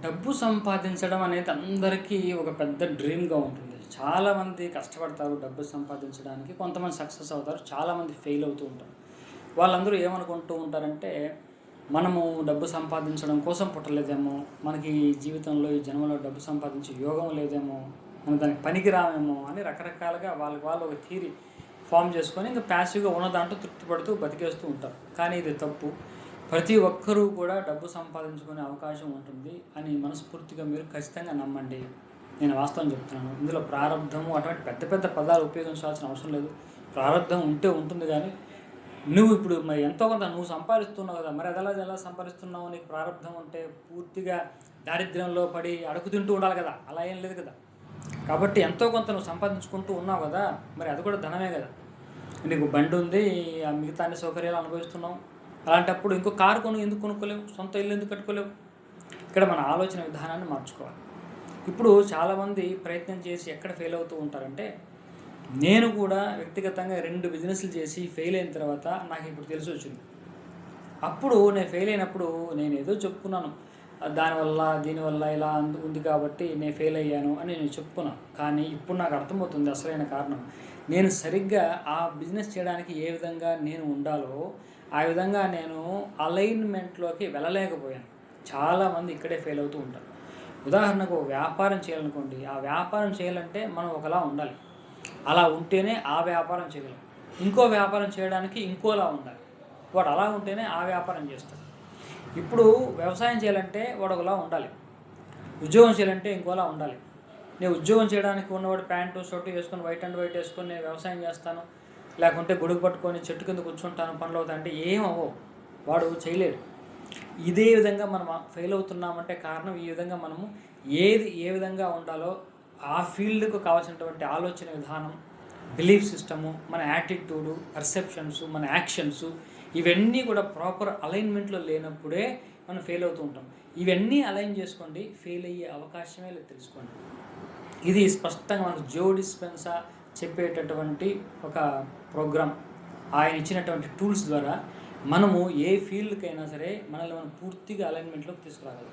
డబ్బు సంపాదించడం అనేది అందరికీ ఒక పెద్ద డ్రీమ్‌గా ఉంటుంది. చాలామంది కష్టపడతారు డబ్బు సంపాదించడానికి. కొంతమంది సక్సెస్ అవుతారు. చాలామంది ఫెయిల్ అవుతూ ఉంటారు. వాళ్ళందరూ ఏమనుకుంటూ ఉంటారంటే, మనము డబ్బు సంపాదించడం కోసం పుట్టలేదేమో, మనకి జీవితంలో ఈ జన్మలో డబ్బు సంపాదించే యోగం లేదేమో, మనం దానికి పనికిరామేమో అని రకరకాలుగా వాళ్ళకి వాళ్ళు ఒక థియరీ ఫార్మ్ చేసుకొని ఇంక ప్యాసివ్‌గా ఉన్న దాంట్లో తృప్తి పడుతూ బతికేస్తూ ఉంటారు. కానీ ఇది తప్పు. ప్రతి ఒక్కరూ కూడా డబ్బు సంపాదించుకునే అవకాశం ఉంటుంది అని మనస్ఫూర్తిగా మీరు ఖచ్చితంగా నమ్మండి. నేను వాస్తవం చెప్తున్నాను. ఇందులో ప్రారబ్ధము అటువంటి పెద్ద పెద్ద పదాలు ఉపయోగించాల్సిన అవసరం లేదు. ప్రారబ్ధం ఉంటే ఉంటుంది కానీ, నువ్వు ఇప్పుడు మరి ఎంతో కొంత నువ్వు సంపాదిస్తున్నావు కదా, మరి ఎలా సంపాదిస్తున్నావు? నీకు ప్రారబ్ధం ఉంటే పూర్తిగా దారిద్ర్యంలో పడి అడుగు తింటూ ఉండాలి కదా, అలా ఏం లేదు కదా. కాబట్టి ఎంతో కొంత నువ్వు సంపాదించుకుంటూ ఉన్నావు కదా, మరి అది కూడా ధనమే కదా. నీకు బండి ఉంది, ఆ మిగతా అన్ని సౌకర్యాలు అనుభవిస్తున్నావు. అలాంటప్పుడు ఇంకో కారు ఎందుకు కొనుక్కోలేవు? సొంత ఇల్లు ఎందుకు కట్టుకోలేవు? ఇక్కడ మన ఆలోచన విధానాన్ని మార్చుకోవాలి. ఇప్పుడు చాలామంది ప్రయత్నం చేసి ఎక్కడ ఫెయిల్ అవుతూ ఉంటారంటే, నేను కూడా వ్యక్తిగతంగా 2 బిజినెస్లు చేసి ఫెయిల్ అయిన తర్వాత నాకు ఇప్పుడు తెలిసి వచ్చింది. అప్పుడు నేను ఫెయిల్ అయినప్పుడు నేను ఏదో చెప్పుకున్నాను, దానివల్ల దీనివల్ల ఇలా ఉంది కాబట్టి నేను ఫెయిల్ అయ్యాను అని నేను చెప్పుకున్నాను. కానీ ఇప్పుడు నాకు అర్థమవుతుంది అసలైన కారణం. నేను సరిగ్గా ఆ బిజినెస్ చేయడానికి ఏ విధంగా నేను ఉండాలో ఆ విధంగా నేను అలైన్మెంట్లోకి వెళ్ళలేకపోయాను. చాలామంది ఇక్కడే ఫెయిల్ అవుతూ ఉంటారు. ఉదాహరణకు వ్యాపారం చేయాలనుకోండి, ఆ వ్యాపారం చేయాలంటే మనం ఒకలా ఉండాలి. అలా ఉంటేనే ఆ వ్యాపారం చేయగలం. ఇంకో వ్యాపారం చేయడానికి ఇంకోలా ఉండాలి. వాడు అలా ఉంటేనే ఆ వ్యాపారం చేస్తాడు. ఇప్పుడు వ్యవసాయం చేయాలంటే వాడు ఒకలా ఉండాలి. ఉద్యోగం చేయాలంటే ఇంకోలా ఉండాలి. నేను ఉద్యోగం చేయడానికి ఉన్నవాడు ప్యాంటు షర్టు వేసుకొని వైట్ అండ్ వైట్ వేసుకొని నేను వ్యవసాయం చేస్తాను, లేకుంటే గొడుగు పట్టుకొని చెట్టు కింద కూర్చుంటాను, పనులు అవుతాయంటే ఏం అవ్వవు, వాడు చేయలేడు. ఇదే విధంగా మనం ఫెయిల్ అవుతున్నామంటే కారణం ఈ విధంగా మనము ఏ విధంగా ఉండాలో ఆ ఫీల్డ్కు కావాల్సినటువంటి ఆలోచన విధానం, బిలీఫ్ సిస్టము, మన యాటిట్యూడు, పర్సెప్షన్స్, మన యాక్షన్స్ ఇవన్నీ కూడా ప్రాపర్ అలైన్మెంట్లో లేనప్పుడే మనం ఫెయిల్ అవుతూ ఉంటాం. ఇవన్నీ అలైన్ చేసుకోండి, ఫెయిల్ అయ్యే అవకాశమే లేదు తెలుసుకోండి. ఇది స్పష్టంగా మనకు జో డిస్పెన్సా చెప్పేటటువంటి ఒక ప్రోగ్రామ్. ఆయన ఇచ్చినటువంటి టూల్స్ ద్వారా మనము ఏ ఫీల్డ్కైనా సరే మనల్ని మనం పూర్తిగా అలైన్మెంట్లోకి తీసుకురాగలం.